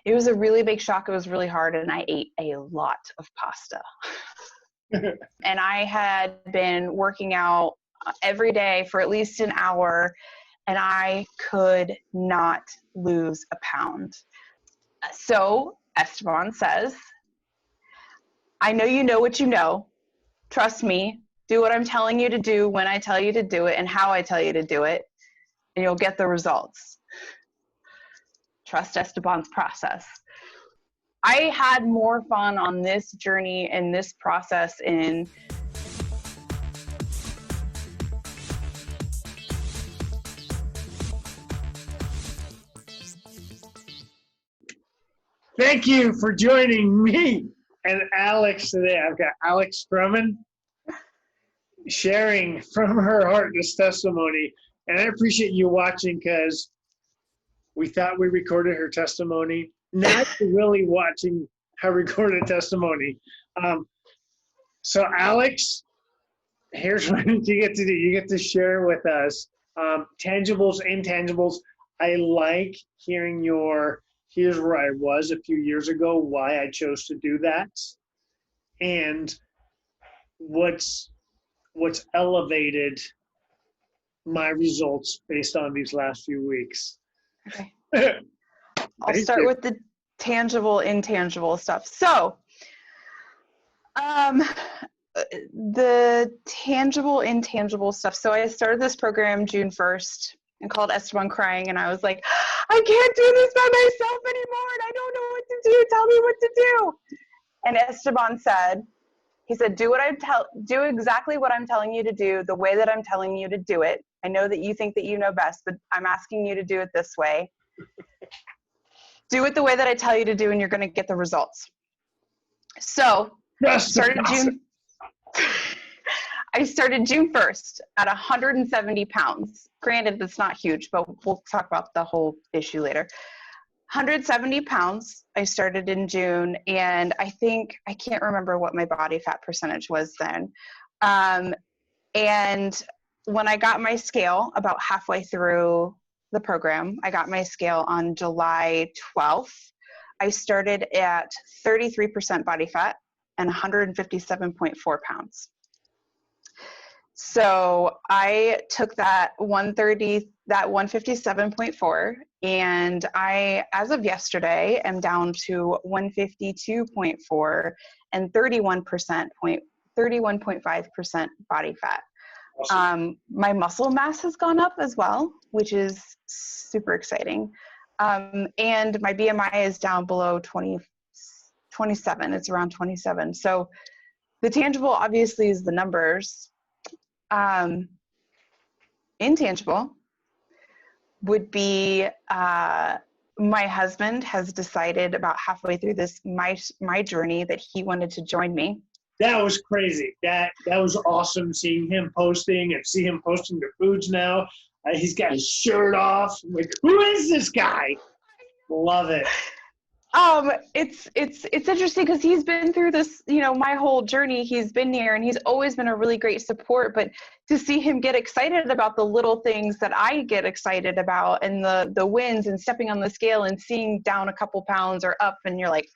It was a really big shock. It was really hard, and I ate a lot of pasta. And I had been working out every day for at least an hour, and I could not lose a pound. So Esteban says, I know you know what you know. Trust me. Do what I'm telling you to do when I tell you to do it and how I tell you to do it, and you'll get the results. Trust Esteban's process. I had more fun on this journey and this process in Thank you for joining me and Alex today. I've got Alex Drummond sharing from her heart this testimony. And I appreciate you watching because we thought we recorded her testimony. Now you're really watching her recorded testimony. So Alex, here's what you get to do. You get to share with us tangibles, intangibles. I like hearing here's where I was a few years ago, why I chose to do that, and what's elevated my results based on these last few weeks. Okay. I'll start with the tangible, intangible stuff. So, the tangible, intangible stuff. So I started this program June 1st and called Esteban Crying, and I was like, I can't do this by myself anymore, and I don't know what to do. Tell me what to do. And Esteban said, do exactly what I'm telling you to do, the way that I'm telling you to do it. I know that you think that you know best, but I'm asking you to do it this way. Do it the way that I tell you to do, and you're going to get the results. So I started June 1st at 170 pounds. Granted, that's not huge, but we'll talk about the whole issue later. 170 pounds. I started in June, and I can't remember what my body fat percentage was then. And when I got my scale about halfway through the program, I got my scale on July 12th. I started at 33% body fat and 157.4 pounds. So I took that 157.4, and I, as of yesterday, am down to 152.4 and 31.5% body fat. Awesome. My muscle mass has gone up as well, which is super exciting. And my BMI is down below 27. It's around 27. So the tangible obviously is the numbers. Intangible would be my husband has decided about halfway through this my journey that he wanted to join me. That was crazy. That was awesome seeing him posting and see him posting the foods now. He's got his shirt off. I'm like, who is this guy? Love it. It's interesting because he's been through this, my whole journey. He's been here, and he's always been a really great support, but to see him get excited about the little things that I get excited about, and the wins and stepping on the scale and seeing down a couple pounds or up, and you're like,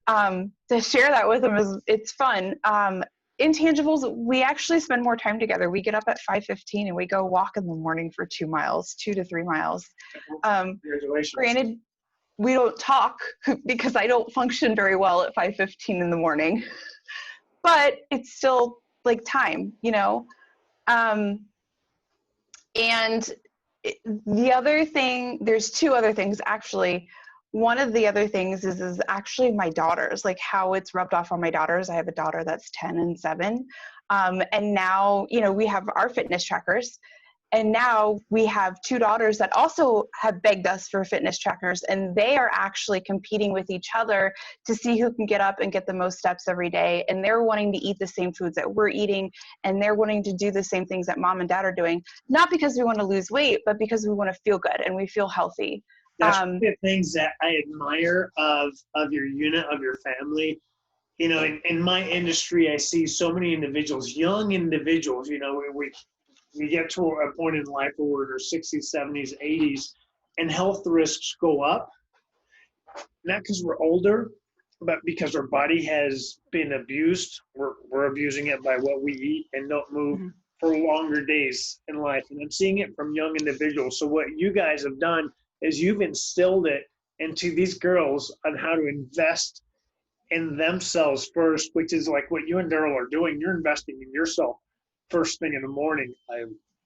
to share that with him it's fun. Intangibles, we actually spend more time together. We get up at 5:15 and we go walk in the morning for 2 to 3 miles. Congratulations. Granted, we don't talk because I don't function very well at 5:15 in the morning, but it's still like time, and the other thing, there's two other things actually. One of the other things is actually my daughters, like how it's rubbed off on my daughters. I have a daughter that's 10 and 7. And now, we have our fitness trackers. And now we have 2 daughters that also have begged us for fitness trackers. And they are actually competing with each other to see who can get up and get the most steps every day. And they're wanting to eat the same foods that we're eating. And they're wanting to do the same things that mom and dad are doing. Not because we want to lose weight, but because we want to feel good and we feel healthy. That's one of the things that I admire of your unit, of your family. In my industry, I see so many individuals, young individuals, we get to a point in life where we're in our 60s, 70s, 80s, and health risks go up. not because we're older, but because our body has been abused. We're abusing it by what we eat and don't move for longer days in life. And I'm seeing it from young individuals. So what you guys have done is you've instilled it into these girls on how to invest in themselves first, which is like what you and Daryl are doing. You're investing in yourself first thing in the morning. I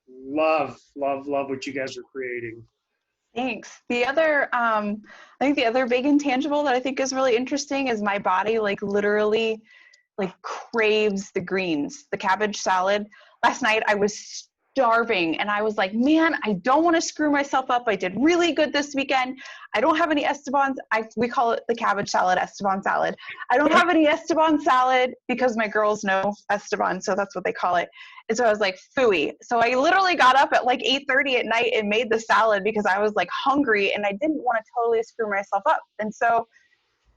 love what you guys are creating. Thanks. The other, I think the other big intangible that I think is really interesting is my body like literally like craves the greens, the cabbage salad. Last night I was starving and I was like, man, I don't want to screw myself up. I did really good this weekend. I don't have any Esteban's. We call it the cabbage salad, Esteban salad. I don't have any Esteban salad because my girls know Esteban, so that's what they call it. And so I was like, phooey. So I literally got up at like 8:30 at night and made the salad because I was like hungry and I didn't want to totally screw myself up. And so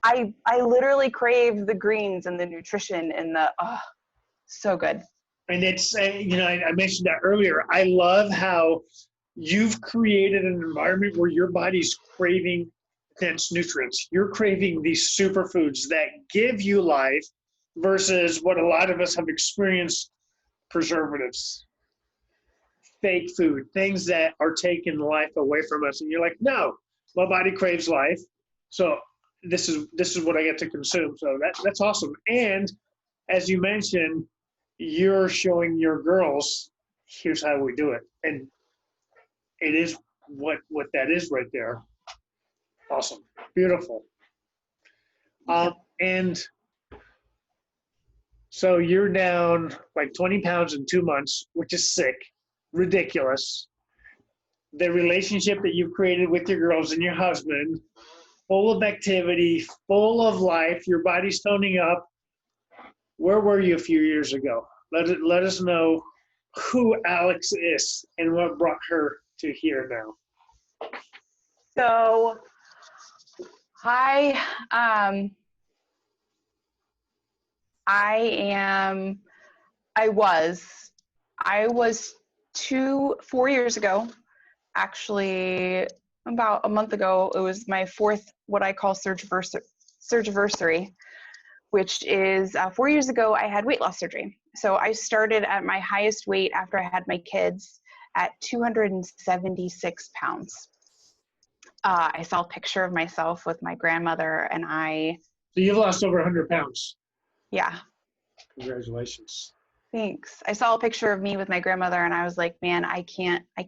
I literally crave the greens and the nutrition and the, so good. And it's, I mentioned that earlier. I love how you've created an environment where your body's craving dense nutrients. You're craving these superfoods that give you life versus what a lot of us have experienced, preservatives, fake food, things that are taking life away from us. And you're like, no, my body craves life. So this is what I get to consume. So that's awesome. And as you mentioned, you're showing your girls, here's how we do it. And it is what that is right there. Awesome. Beautiful. And so you're down like 20 pounds in 2 months, which is sick, ridiculous. The relationship that you've created with your girls and your husband, full of activity, full of life, your body's toning up. Where were you a few years ago? Let us know who Alex is and what brought her to here now. So I was 4 years ago, actually about a month ago, it was my fourth, what I call surgiversary, which is 4 years ago, I had weight loss surgery. So I started at my highest weight after I had my kids at 276 pounds. I saw a picture of myself with my grandmother and So you've lost over 100 pounds. Yeah. Congratulations. Thanks. I saw a picture of me with my grandmother and I was like, man, I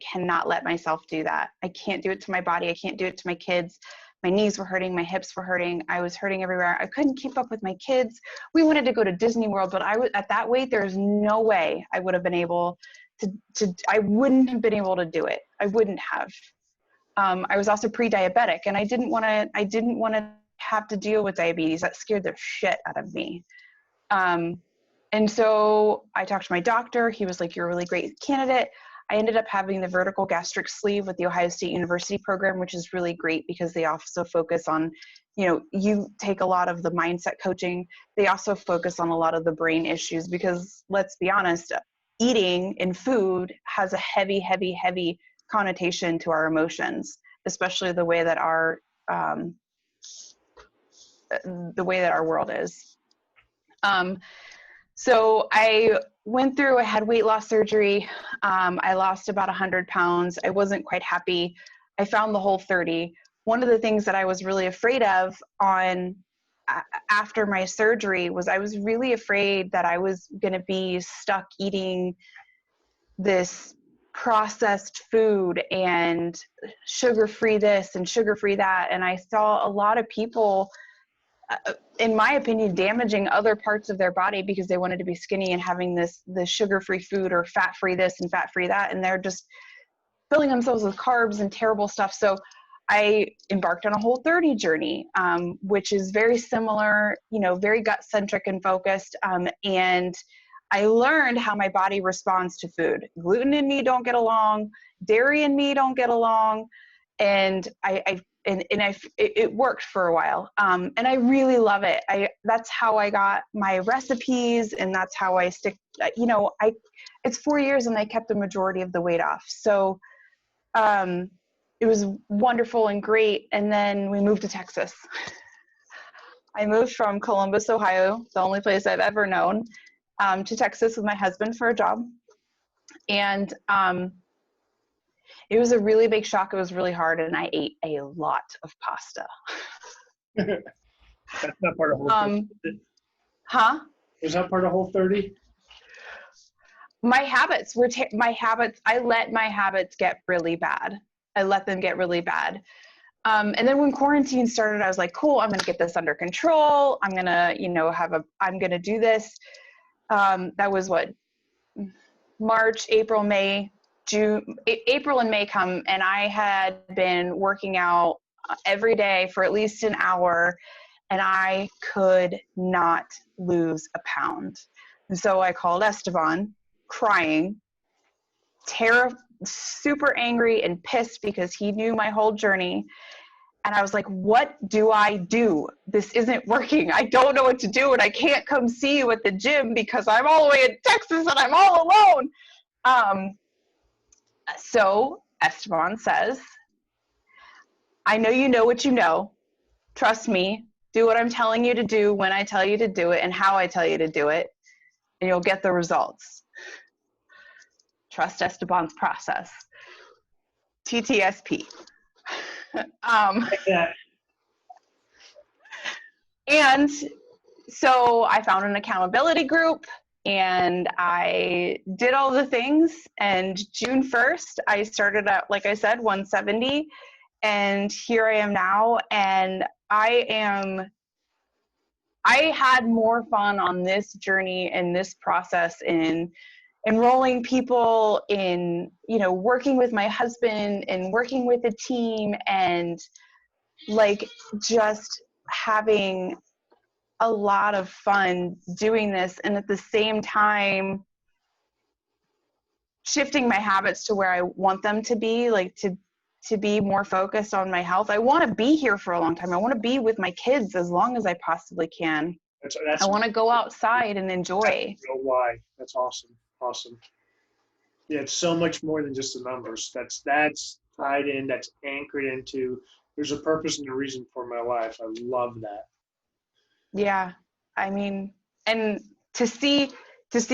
cannot let myself do that. I can't do it to my body. I can't do it to my kids. My knees were hurting. My hips were hurting. I was hurting everywhere. I couldn't keep up with my kids. We wanted to go to Disney World, but at that weight, there's no way I would have been able I wouldn't have been able to do it. I wouldn't have. I was also pre-diabetic and I didn't want to have to deal with diabetes. That scared the shit out of me. And so I talked to my doctor. He was like, you're a really great candidate. I ended up having the vertical gastric sleeve with the Ohio State University program, which is really great because they also focus on, you take a lot of the mindset coaching. They also focus on a lot of the brain issues because let's be honest, eating and food has a heavy, heavy, heavy connotation to our emotions, especially the way that our world is. So I had weight loss surgery. I lost about 100 pounds. I wasn't quite happy. I found the Whole30. One of the things that I was really afraid of after my surgery was I was really afraid that I was going to be stuck eating this processed food and sugar-free this and sugar-free that. And I saw a lot of people, in my opinion, damaging other parts of their body because they wanted to be skinny and having the sugar-free food or fat-free this and fat-free that. And they're just filling themselves with carbs and terrible stuff. So I embarked on a Whole30 journey, which is very similar, very gut-centric and focused. And I learned how my body responds to food. Gluten and me don't get along. Dairy and me don't get along. And it worked for a while. And I really love it. That's how I got my recipes and that's how I stick, it's 4 years and I kept the majority of the weight off. So, it was wonderful and great. And then we moved to Texas I moved from Columbus, Ohio, the only place I've ever known, to Texas with my husband for a job. And it was a really big shock. It was really hard, and I ate a lot of pasta. That's not part of Whole 30. Huh? Was that part of Whole 30? My habits were I let my habits get really bad. I let them get really bad. And then when quarantine started, I was like, cool, I'm going to get this under control. I'm going to, I'm going to do this. That was what, March, April, May, June, April and May come. And I had been working out every day for at least an hour, and I could not lose a pound. And so I called Esteban, crying, super angry and pissed because he knew my whole journey. And I was like, what do I do? This isn't working. I don't know what to do, and I can't come see you at the gym because I'm all the way in Texas and I'm all alone. So Esteban says, I know you know what you know. Trust me. Do what I'm telling you to do when I tell you to do it and how I tell you to do it, and you'll get the results. Trust Esteban's process. TTSP. And so I found an accountability group, and I did all the things, and June 1st, I started at, like I said, 170, and here I am now, and I had more fun on this journey and this process in enrolling people, in, working with my husband and working with a team, and like just having a lot of fun doing this, and at the same time shifting my habits to where I want them to be, like to be more focused on my health. I want to be here for a long time. I want to be with my kids as long as I possibly can. I want to go outside and enjoy. Why? That's awesome. Awesome. Yeah, it's so much more than just the numbers. That's tied in, that's anchored into, there's a purpose and a reason for my life. I love that. Yeah. I mean, and to see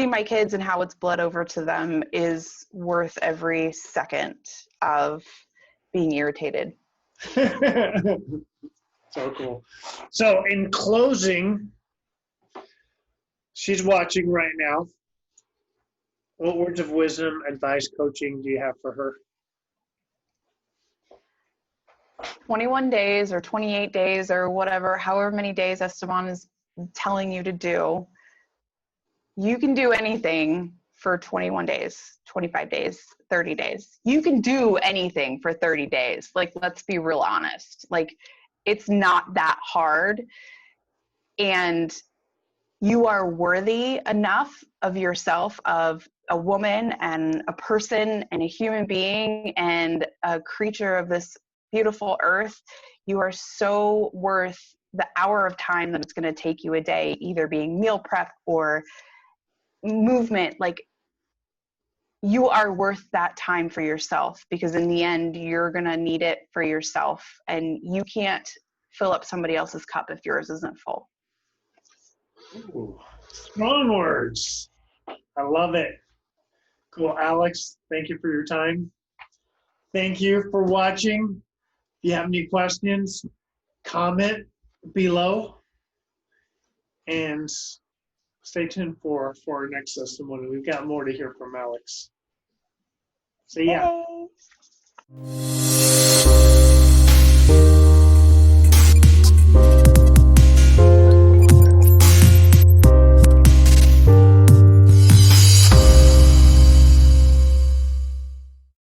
my kids and how it's bled over to them is worth every second of being irritated. So cool. So in closing, she's watching right now. What words of wisdom, advice, coaching do you have for her? 21 days or 28 days or whatever, however many days Esteban is telling you to do, you can do anything for 21 days, 25 days, 30 days. You can do anything for 30 days. Like, let's be real honest. Like, it's not that hard. And you are worthy enough of yourself, of a woman and a person and a human being and a creature of this beautiful earth. You are so worth the hour of time that it's going to take you a day, either being meal prep or movement. Like, you are worth that time for yourself, because in the end, you're going to need it for yourself, and you can't fill up somebody else's cup if yours isn't full. Ooh, strong words. I love it. Cool. Alex, thank you for your time. Thank you for watching. If you have any questions, comment below, and stay tuned for our next testimony. We've got more to hear from Alex. See ya. Hey.